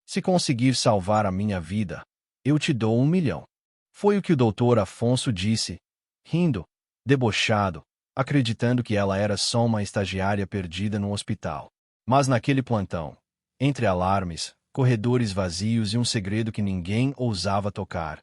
Se conseguir salvar a minha vida, eu te dou 1 milhão. Foi o que o doutor Afonso disse, rindo, debochado, acreditando que ela era só uma estagiária perdida no hospital. Mas naquele plantão, entre alarmes, corredores vazios e um segredo que ninguém ousava tocar,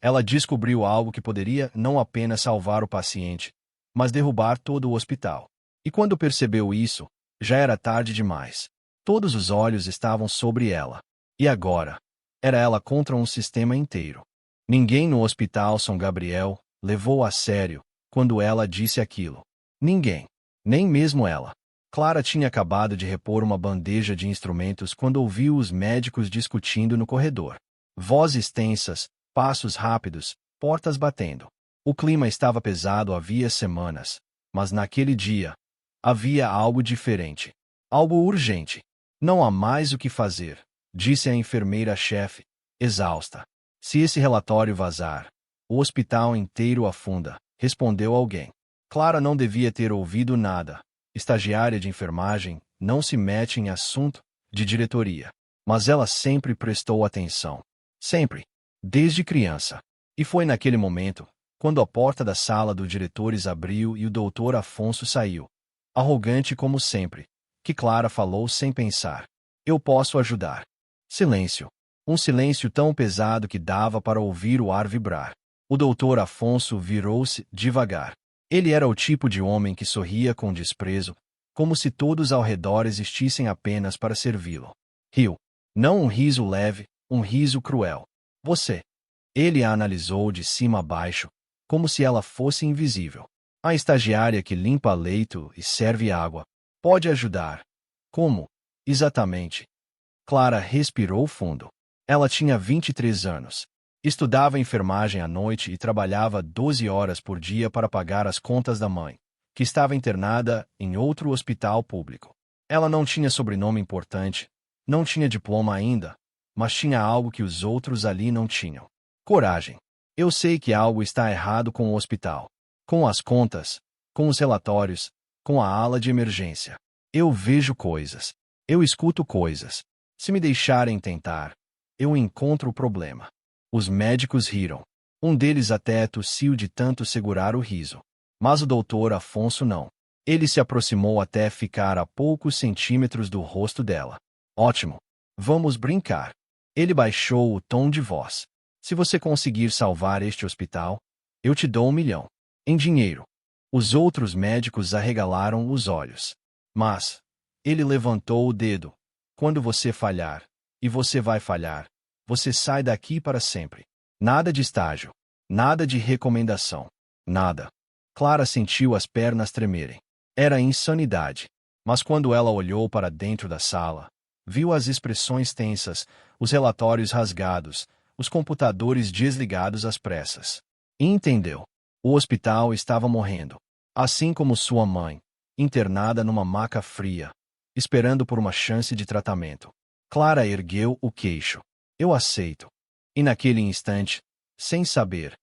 ela descobriu algo que poderia não apenas salvar o paciente, mas derrubar todo o hospital. E quando percebeu isso, já era tarde demais. Todos os olhos estavam sobre ela. E agora? Era ela contra um sistema inteiro. Ninguém no Hospital São Gabriel levou a sério quando ela disse aquilo. Ninguém. Nem mesmo ela. Clara tinha acabado de repor uma bandeja de instrumentos quando ouviu os médicos discutindo no corredor. Vozes tensas, passos rápidos, portas batendo. O clima estava pesado havia semanas, mas naquele dia havia algo diferente. Algo urgente. Não há mais o que fazer, disse a enfermeira-chefe, exausta. Se esse relatório vazar, o hospital inteiro afunda, respondeu alguém. Clara não devia ter ouvido nada. Estagiária de enfermagem não se mete em assunto de diretoria. Mas ela sempre prestou atenção. Sempre. Desde criança. E foi naquele momento, quando a porta da sala dos diretores abriu e o doutor Afonso saiu. Arrogante como sempre, que Clara falou sem pensar. Eu posso ajudar. Silêncio. Um silêncio tão pesado que dava para ouvir o ar vibrar. O doutor Afonso virou-se devagar. Ele era o tipo de homem que sorria com desprezo, como se todos ao redor existissem apenas para servi-lo. Riu. Não um riso leve, um riso cruel. Você. Ele a analisou de cima a baixo, como se ela fosse invisível. A estagiária que limpa leito e serve água. Pode ajudar. Como? Exatamente. Clara respirou fundo. Ela tinha 23 anos. Estudava enfermagem à noite e trabalhava 12 horas por dia para pagar as contas da mãe, que estava internada em outro hospital público. Ela não tinha sobrenome importante, não tinha diploma ainda, mas tinha algo que os outros ali não tinham. Coragem. Eu sei que algo está errado com o hospital, com as contas, com os relatórios, com a ala de emergência. Eu vejo coisas. Eu escuto coisas. Se me deixarem tentar, eu encontro o problema. Os médicos riram. Um deles até tossiu de tanto segurar o riso. Mas o doutor Afonso não. Ele se aproximou até ficar a poucos centímetros do rosto dela. Ótimo. Vamos brincar. Ele baixou o tom de voz. Se você conseguir salvar este hospital, eu te dou 1 milhão. Em dinheiro. Os outros médicos arregalaram os olhos. Mas ele levantou o dedo. Quando você falhar, e você vai falhar, você sai daqui para sempre. Nada de estágio. Nada de recomendação. Nada. Clara sentiu as pernas tremerem. Era insanidade. Mas quando ela olhou para dentro da sala, viu as expressões tensas, os relatórios rasgados, os computadores desligados às pressas. E entendeu. O hospital estava morrendo. Assim como sua mãe, internada numa maca fria, esperando por uma chance de tratamento. Clara ergueu o queixo. Eu aceito. E naquele instante, sem saber,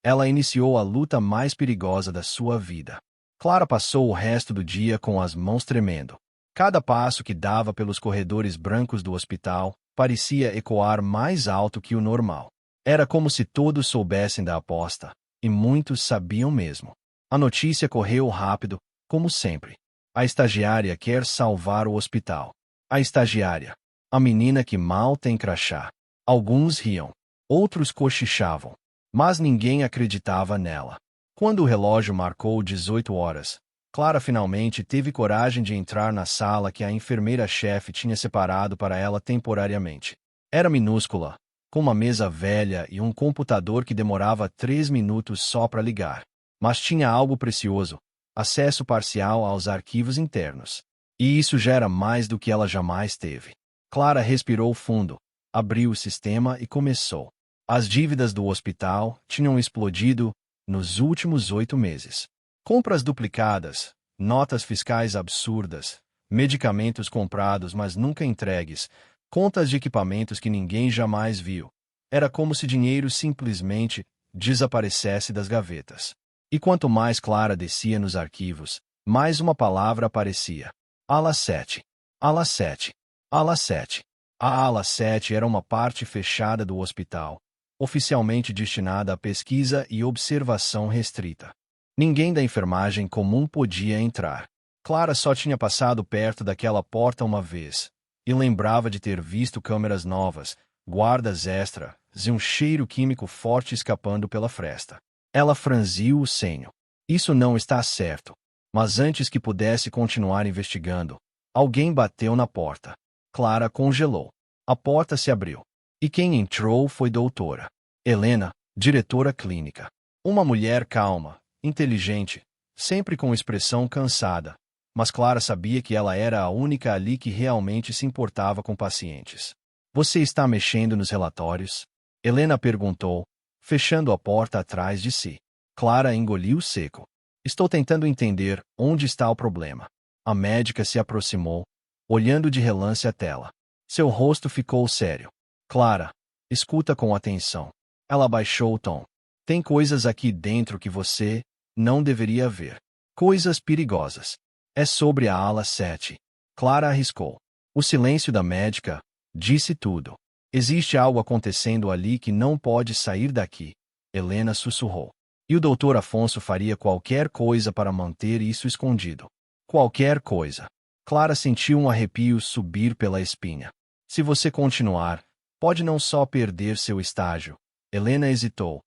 ela iniciou a luta mais perigosa da sua vida. Clara passou o resto do dia com as mãos tremendo. Cada passo que dava pelos corredores brancos do hospital parecia ecoar mais alto que o normal. Era como se todos soubessem da aposta, e muitos sabiam mesmo. A notícia correu rápido, como sempre. A estagiária quer salvar o hospital. A estagiária. A menina que mal tem crachá. Alguns riam. Outros cochichavam. Mas ninguém acreditava nela. Quando o relógio marcou 18 horas, Clara finalmente teve coragem de entrar na sala que a enfermeira-chefe tinha separado para ela temporariamente. Era minúscula, com uma mesa velha e um computador que demorava 3 minutos só para ligar. Mas tinha algo precioso: acesso parcial aos arquivos internos. E isso já era mais do que ela jamais teve. Clara respirou fundo, abriu o sistema e começou. As dívidas do hospital tinham explodido nos últimos 8 meses. Compras duplicadas, notas fiscais absurdas, medicamentos comprados mas nunca entregues, contas de equipamentos que ninguém jamais viu. Era como se dinheiro simplesmente desaparecesse das gavetas. E quanto mais Clara descia nos arquivos, mais uma palavra aparecia. Ala 7. Ala 7. Ala 7. A ala 7 era uma parte fechada do hospital, oficialmente destinada à pesquisa e observação restrita. Ninguém da enfermagem comum podia entrar. Clara só tinha passado perto daquela porta uma vez, e lembrava de ter visto câmeras novas, guardas extras e um cheiro químico forte escapando pela fresta. Ela franziu o senho. Isso não está certo. Mas antes que pudesse continuar investigando, alguém bateu na porta. Clara congelou. A porta se abriu. E quem entrou foi doutora Helena, diretora clínica. Uma mulher calma, inteligente, sempre com expressão cansada. Mas Clara sabia que ela era a única ali que realmente se importava com pacientes. Você está mexendo nos relatórios? Helena perguntou, fechando a porta atrás de si. Clara engoliu seco. Estou tentando entender onde está o problema. A médica se aproximou, olhando de relance a tela. Seu rosto ficou sério. Clara, escuta com atenção. Ela baixou o tom. Tem coisas aqui dentro que você não deveria ver. Coisas perigosas. É sobre a ala 7. Clara arriscou. O silêncio da médica disse tudo. Existe algo acontecendo ali que não pode sair daqui. Helena sussurrou. E o Dr. Afonso faria qualquer coisa para manter isso escondido. Qualquer coisa. Clara sentiu um arrepio subir pela espinha. Se você continuar, pode não só perder seu estágio. Helena hesitou.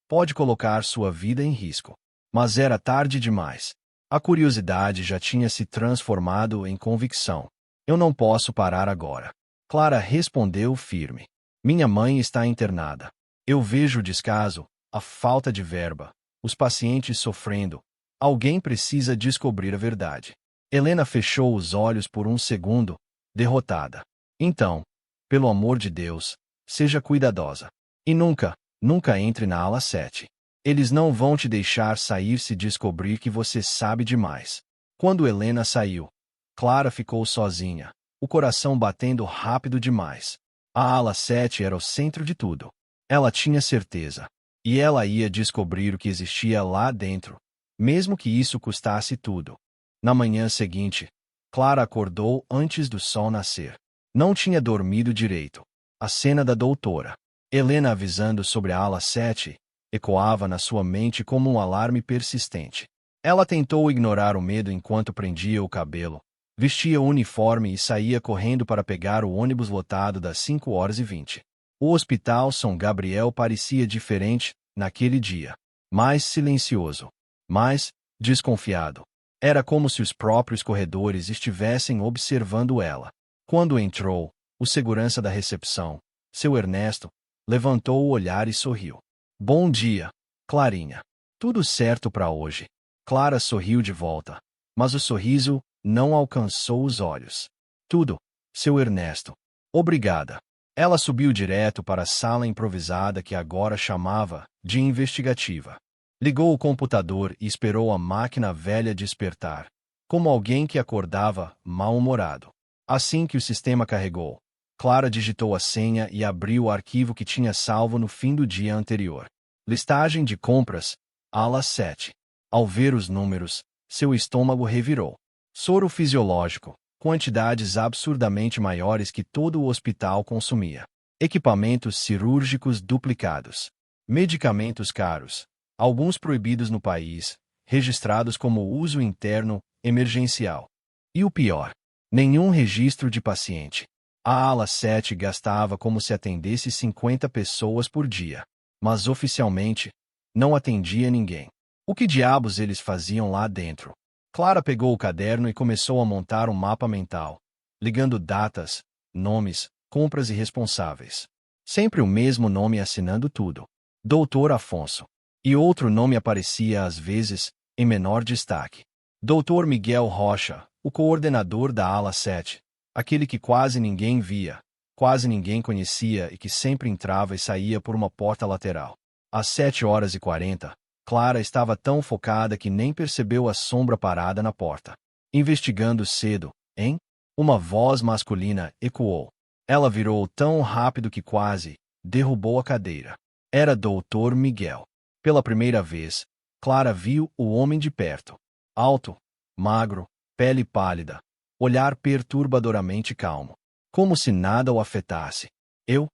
Pode colocar sua vida em risco. Mas era tarde demais. A curiosidade já tinha se transformado em convicção. Eu não posso parar agora. Clara respondeu firme. Minha mãe está internada. Eu vejo o descaso, a falta de verba, os pacientes sofrendo. Alguém precisa descobrir a verdade. Helena fechou os olhos por um segundo, derrotada. Então, pelo amor de Deus, seja cuidadosa. E nunca entre na ala 7. Eles não vão te deixar sair se descobrir que você sabe demais. Quando Helena saiu, Clara ficou sozinha, o coração batendo rápido demais. A ala 7 era o centro de tudo. Ela tinha certeza. E ela ia descobrir o que existia lá dentro, mesmo que isso custasse tudo. Na manhã seguinte, Clara acordou antes do sol nascer. Não tinha dormido direito. A cena da doutora Helena avisando sobre a ala 7 ecoava na sua mente como um alarme persistente. Ela tentou ignorar o medo enquanto prendia o cabelo, vestia o uniforme e saía correndo para pegar o ônibus lotado das 5h20. O Hospital São Gabriel parecia diferente naquele dia. Mais silencioso. Mais desconfiado. Era como se os próprios corredores estivessem observando ela. Quando entrou, o segurança da recepção, seu Ernesto, levantou o olhar e sorriu. Bom dia, Clarinha. Tudo certo para hoje. Clara sorriu de volta, mas o sorriso não alcançou os olhos. Tudo, seu Ernesto. Obrigada. Ela subiu direto para a sala improvisada que agora chamava de investigativa. Ligou o computador e esperou a máquina velha despertar, como alguém que acordava mal-humorado. Assim que o sistema carregou, Clara digitou a senha e abriu o arquivo que tinha salvo no fim do dia anterior. Listagem de compras, ala 7. Ao ver os números, seu estômago revirou. Soro fisiológico, quantidades absurdamente maiores que todo o hospital consumia. Equipamentos cirúrgicos duplicados. Medicamentos caros, alguns proibidos no país, registrados como uso interno emergencial. E o pior, nenhum registro de paciente. A ala 7 gastava como se atendesse 50 pessoas por dia, mas oficialmente, não atendia ninguém. O que diabos eles faziam lá dentro? Clara pegou o caderno e começou a montar um mapa mental, ligando datas, nomes, compras e responsáveis. Sempre o mesmo nome assinando tudo. Dr. Afonso. E outro nome aparecia às vezes, em menor destaque. Dr. Miguel Rocha, o coordenador da ala 7. Aquele que quase ninguém via, quase ninguém conhecia e que sempre entrava e saía por uma porta lateral. Às 7h40, Clara estava tão focada que nem percebeu a sombra parada na porta. Investigando cedo, hein? Uma voz masculina ecoou. Ela virou tão rápido que quase derrubou a cadeira. Era Dr. Miguel. Pela primeira vez, Clara viu o homem de perto. Alto, magro, pele pálida, olhar perturbadoramente calmo. como se nada o afetasse. Eu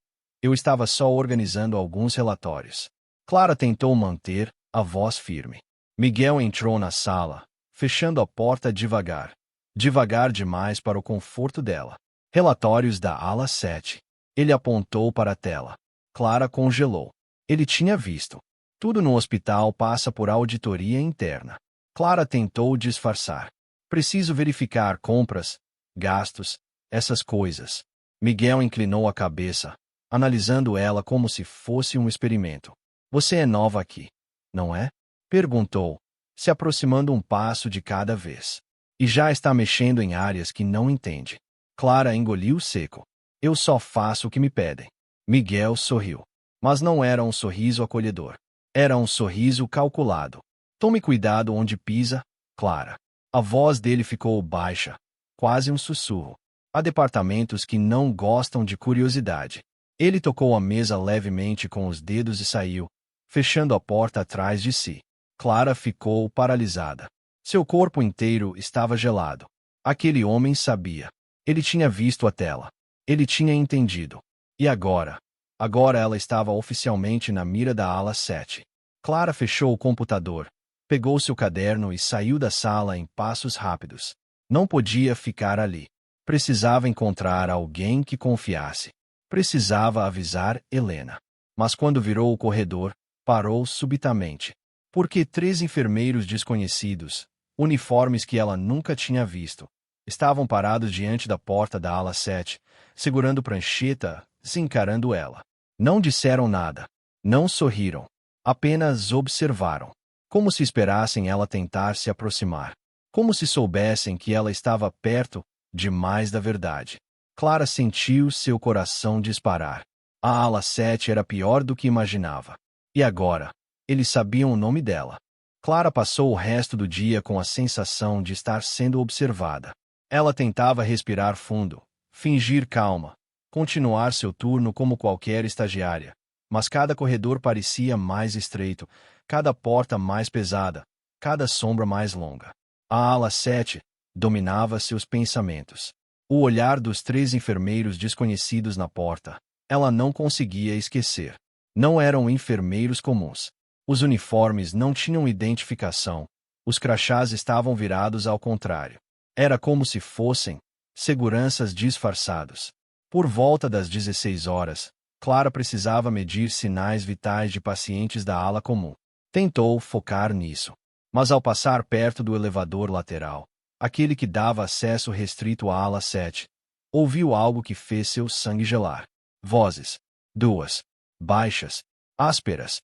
estava só organizando alguns relatórios. Clara tentou manter a voz firme. Miguel entrou na sala, fechando a porta devagar. Devagar demais para o conforto dela. Relatórios da ala 7. Ele apontou para a tela. Clara congelou. Ele tinha visto. Tudo no hospital passa por auditoria interna. Clara tentou disfarçar. Preciso verificar compras, gastos, essas coisas. Miguel inclinou a cabeça, analisando ela como se fosse um experimento. Você é nova aqui, não é? Perguntou, se aproximando um passo de cada vez. E já está mexendo em áreas que não entende. Clara engoliu seco. Eu só faço o que me pedem. Miguel sorriu. Mas não era um sorriso acolhedor. Era um sorriso calculado. Tome cuidado onde pisa, Clara. A voz dele ficou baixa, quase um sussurro. Há departamentos que não gostam de curiosidade. Ele tocou a mesa levemente com os dedos e saiu, fechando a porta atrás de si. Clara ficou paralisada. Seu corpo inteiro estava gelado. Aquele homem sabia. Ele tinha visto a tela. Ele tinha entendido. E agora? Agora ela estava oficialmente na mira da ala 7. Clara fechou o computador, pegou seu caderno e saiu da sala em passos rápidos. Não podia ficar ali. Precisava encontrar alguém que confiasse. Precisava avisar Helena. Mas quando virou o corredor, parou subitamente. Porque 3 enfermeiros desconhecidos, uniformes que ela nunca tinha visto, estavam parados diante da porta da ala 7, segurando prancheta, se encarando ela. Não disseram nada. Não sorriram. Apenas observaram. Como se esperassem ela tentar se aproximar. Como se soubessem que ela estava perto demais da verdade. Clara sentiu seu coração disparar. A ala 7 era pior do que imaginava. E agora? Eles sabiam o nome dela. Clara passou o resto do dia com a sensação de estar sendo observada. Ela tentava respirar fundo, fingir calma, continuar seu turno como qualquer estagiária. Mas cada corredor parecia mais estreito, cada porta mais pesada, cada sombra mais longa. A ala 7 dominava seus pensamentos. O olhar dos 3 enfermeiros desconhecidos na porta. Ela não conseguia esquecer. Não eram enfermeiros comuns. Os uniformes não tinham identificação. Os crachás estavam virados ao contrário. Era como se fossem seguranças disfarçados. Por volta das 16 horas, Clara precisava medir sinais vitais de pacientes da ala comum. Tentou focar nisso. Mas ao passar perto do elevador lateral, aquele que dava acesso restrito à ala 7, ouviu algo que fez seu sangue gelar. Vozes. 2. Baixas. Ásperas.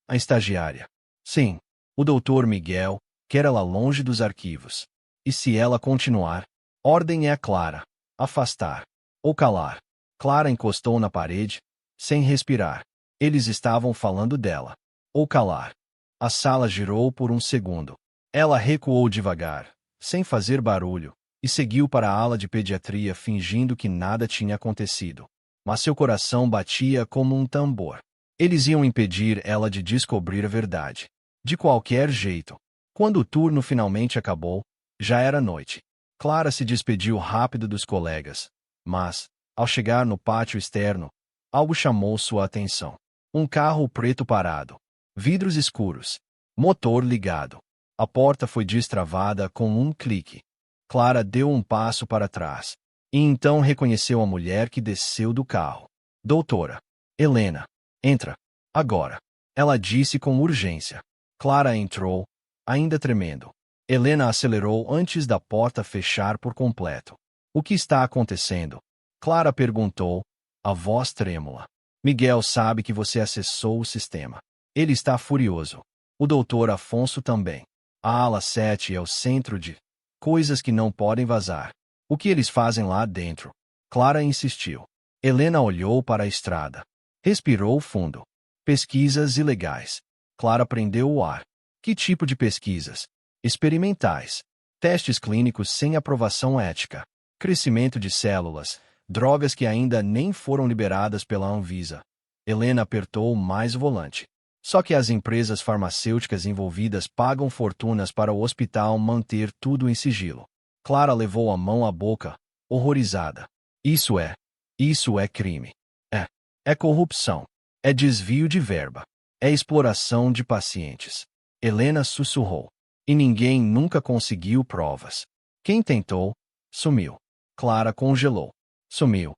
A estagiária. Sim. O doutor Miguel, quer ela longe dos arquivos. E se ela continuar? Ordem é clara. Afastar. Ou calar. Clara encostou na parede, sem respirar. Eles estavam falando dela. Ou calar. A sala girou por um segundo. Ela recuou devagar, sem fazer barulho, e seguiu para a ala de pediatria fingindo que nada tinha acontecido. Mas seu coração batia como um tambor. Eles iam impedir ela de descobrir a verdade. De qualquer jeito. Quando o turno finalmente acabou, já era noite. Clara se despediu rápido dos colegas. Mas, ao chegar no pátio externo, algo chamou sua atenção. Um carro preto parado. Vidros escuros. Motor ligado. A porta foi destravada com um clique. Clara deu um passo para trás. E então reconheceu a mulher que desceu do carro. Doutora. Helena. Entra. Agora. Ela disse com urgência. Clara entrou, ainda tremendo. Helena acelerou antes da porta fechar por completo. O que está acontecendo? Clara perguntou, a voz trêmula. Miguel sabe que você acessou o sistema. Ele está furioso. O doutor Afonso também. A ala 7 é o centro de coisas que não podem vazar. O que eles fazem lá dentro? Clara insistiu. Helena olhou para a estrada. Respirou fundo. Pesquisas ilegais. Clara prendeu o ar. Que tipo de pesquisas? Experimentais. Testes clínicos sem aprovação ética. Crescimento de células. Drogas que ainda nem foram liberadas pela Anvisa. Helena apertou mais o volante. Só que as empresas farmacêuticas envolvidas pagam fortunas para o hospital manter tudo em sigilo. Clara levou a mão à boca, horrorizada. Isso é. Isso é crime. É. É corrupção. É desvio de verba. É exploração de pacientes. Helena sussurrou. E ninguém nunca conseguiu provas. Quem tentou, sumiu. Clara congelou. Sumiu.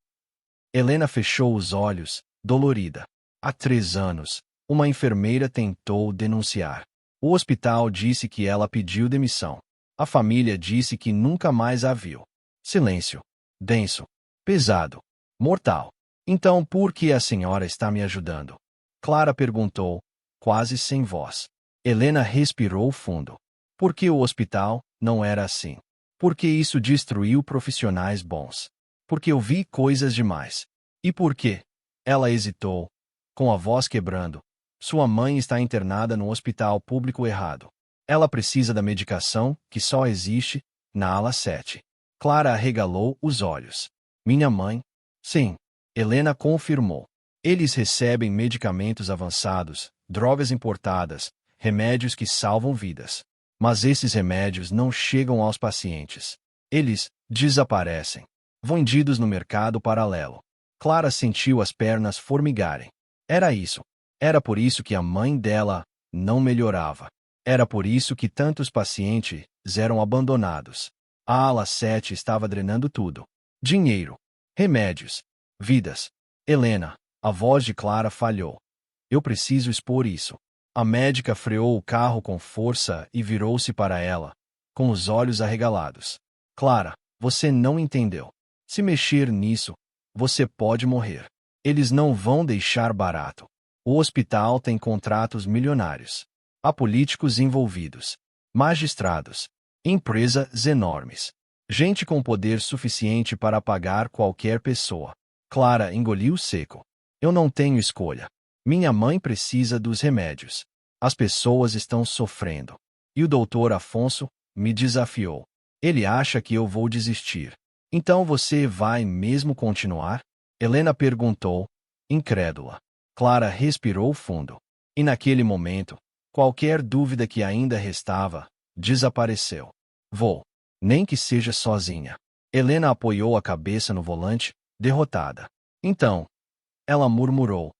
Helena fechou os olhos, dolorida. Há 3 anos, uma enfermeira tentou denunciar. O hospital disse que ela pediu demissão. A família disse que nunca mais a viu. Silêncio. Denso. Pesado. Mortal. Então por que a senhora está me ajudando? Clara perguntou, quase sem voz. Helena respirou fundo. Porque o hospital não era assim. Porque isso destruiu profissionais bons. Porque eu vi coisas demais. E por quê? Ela hesitou, com a voz quebrando. Sua mãe está internada no hospital público errado. Ela precisa da medicação que só existe na ala 7. Clara arregalou os olhos. Minha mãe? Sim. Helena confirmou. Eles recebem medicamentos avançados, drogas importadas, remédios que salvam vidas. Mas esses remédios não chegam aos pacientes. Eles desaparecem. Vendidos no mercado paralelo. Clara sentiu as pernas formigarem. Era isso. Era por isso que a mãe dela não melhorava. Era por isso que tantos pacientes eram abandonados. A ala 7 estava drenando tudo. Dinheiro. Remédios. Vidas. Helena, a voz de Clara falhou. Eu preciso expor isso. A médica freou o carro com força e virou-se para ela, com os olhos arregalados. Clara, você não entendeu. Se mexer nisso, você pode morrer. Eles não vão deixar barato. O hospital tem contratos milionários. Há políticos envolvidos. Magistrados. Empresas enormes. Gente com poder suficiente para pagar qualquer pessoa. Clara engoliu seco. Eu não tenho escolha. Minha mãe precisa dos remédios. As pessoas estão sofrendo. E o doutor Afonso me desafiou. Ele acha que eu vou desistir. Então você vai mesmo continuar? Helena perguntou, incrédula. Clara respirou fundo. E naquele momento, qualquer dúvida que ainda restava, desapareceu. Vou. Nem que seja sozinha. Helena apoiou a cabeça no volante, derrotada. Então, ela murmurou.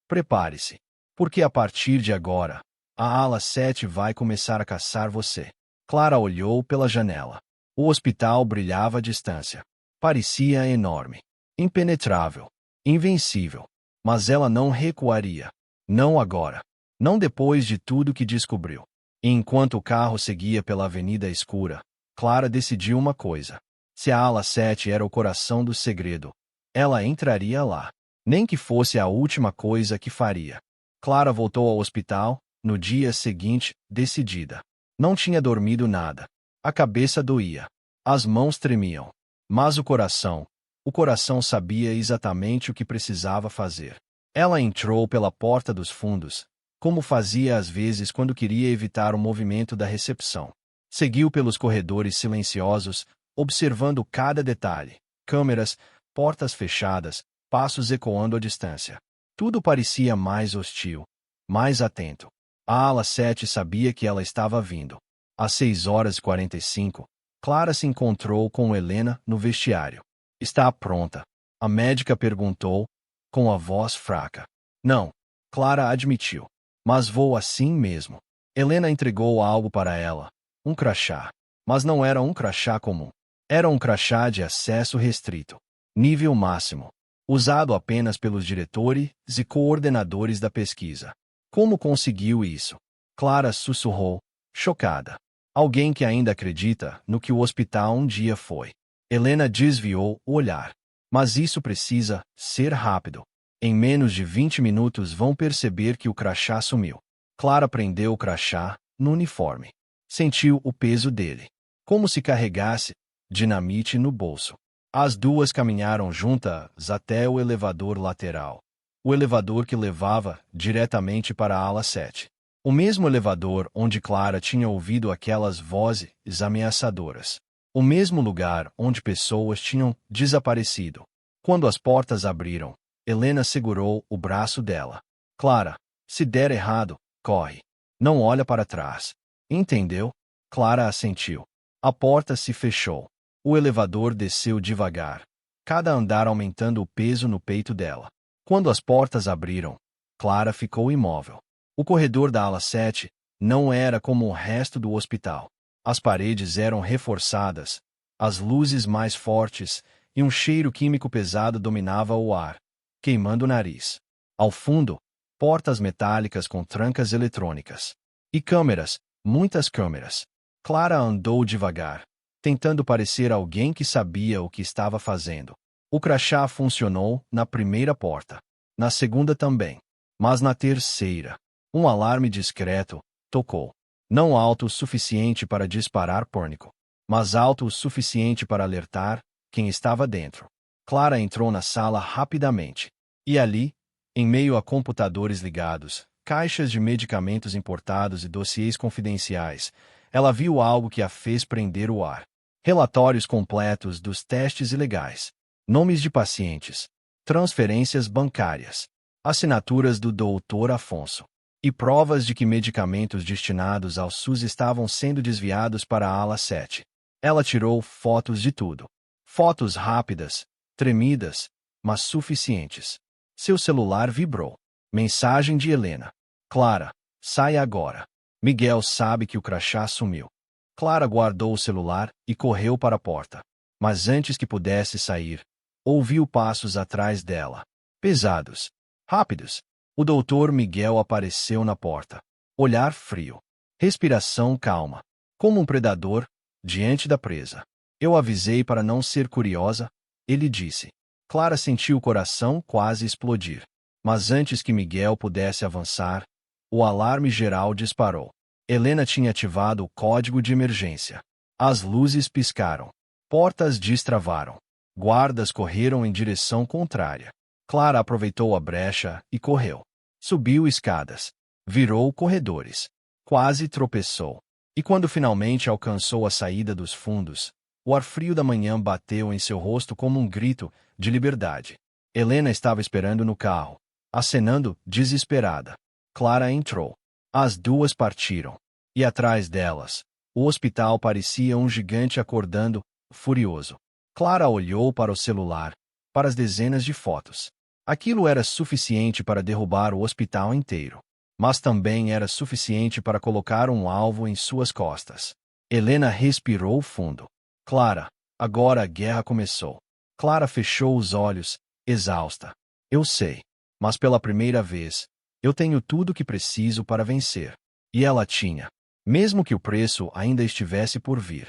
Prepare-se. Porque a partir de agora, a ala 7 vai começar a caçar você. Clara olhou pela janela. O hospital brilhava à distância. Parecia enorme. Impenetrável. Invencível. Mas ela não recuaria. Não agora. Não depois de tudo que descobriu. E enquanto o carro seguia pela avenida escura, Clara decidiu uma coisa. Se a ala 7 era o coração do segredo, ela entraria lá. Nem que fosse a última coisa que faria. Clara voltou ao hospital, no dia seguinte, decidida. Não tinha dormido nada. A cabeça doía. As mãos tremiam. Mas o coração sabia exatamente o que precisava fazer. Ela entrou pela porta dos fundos, como fazia às vezes quando queria evitar o movimento da recepção. Seguiu pelos corredores silenciosos, observando cada detalhe. Câmeras, portas fechadas, passos ecoando à distância. Tudo parecia mais hostil, mais atento. A ala 7 sabia que ela estava vindo. Às 6h45, Clara se encontrou com Helena no vestiário. Está pronta? A médica perguntou, com a voz fraca. Não, Clara admitiu. Mas vou assim mesmo. Helena entregou algo para ela. Um crachá. Mas não era um crachá comum. Era um crachá de acesso restrito. Nível máximo. Usado apenas pelos diretores e coordenadores da pesquisa. Como conseguiu isso? Clara sussurrou, chocada. Alguém que ainda acredita no que o hospital um dia foi. Helena desviou o olhar. Mas isso precisa ser rápido. Em menos de 20 minutos vão perceber que o crachá sumiu. Clara prendeu o crachá no uniforme. Sentiu o peso dele. Como se carregasse dinamite no bolso. As duas caminharam juntas até o elevador lateral. O elevador que levava diretamente para a ala 7. O mesmo elevador onde Clara tinha ouvido aquelas vozes ameaçadoras. O mesmo lugar onde pessoas tinham desaparecido. Quando as portas abriram, Helena segurou o braço dela. Clara, se der errado, corre. Não olha para trás. Entendeu? Clara assentiu. A porta se fechou. O elevador desceu devagar. cada andar aumentando o peso no peito dela. Quando as portas abriram, Clara ficou imóvel. O corredor da ala 7 não era como o resto do hospital. As paredes eram reforçadas, as luzes mais fortes e um cheiro químico pesado dominava o ar, queimando o nariz. Ao fundo, portas metálicas com trancas eletrônicas. E câmeras, muitas câmeras. Clara andou devagar, tentando parecer alguém que sabia o que estava fazendo. O crachá funcionou na primeira porta. Na segunda também. Mas na terceira, um alarme discreto tocou. Não alto o suficiente para disparar pânico, mas alto o suficiente para alertar quem estava dentro. Clara entrou na sala rapidamente. E ali, em meio a computadores ligados, caixas de medicamentos importados e dossiês confidenciais, ela viu algo que a fez prender o ar. Relatórios completos dos testes ilegais, nomes de pacientes, transferências bancárias, assinaturas do Dr. Afonso, e provas de que medicamentos destinados ao SUS estavam sendo desviados para a ala 7. Ela tirou fotos de tudo. Fotos rápidas, tremidas, mas suficientes. Seu celular vibrou. Mensagem de Helena. Clara, saia agora. Miguel sabe que o crachá sumiu. Clara guardou o celular e correu para a porta. Mas antes que pudesse sair, ouviu passos atrás dela. Pesados. Rápidos. O doutor Miguel apareceu na porta. Olhar frio. Respiração calma. Como um predador, diante da presa. Eu avisei para não ser curiosa, ele disse. Clara sentiu o coração quase explodir. Mas antes que Miguel pudesse avançar, o alarme geral disparou. Helena tinha ativado o código de emergência. As luzes piscaram. Portas destravaram. Guardas correram em direção contrária. Clara aproveitou a brecha e correu. Subiu escadas. Virou corredores. Quase tropeçou. E quando finalmente alcançou a saída dos fundos, o ar frio da manhã bateu em seu rosto como um grito de liberdade. Helena estava esperando no carro, acenando desesperada. Clara entrou. As duas partiram. E atrás delas, o hospital parecia um gigante acordando, furioso. Clara olhou para o celular, para as dezenas de fotos. Aquilo era suficiente para derrubar o hospital inteiro. Mas também era suficiente para colocar um alvo em suas costas. Helena respirou fundo. Clara, agora a guerra começou. Clara fechou os olhos, exausta. Eu sei. Mas pela primeira vez, eu tenho tudo o que preciso para vencer. E ela tinha. Mesmo que o preço ainda estivesse por vir.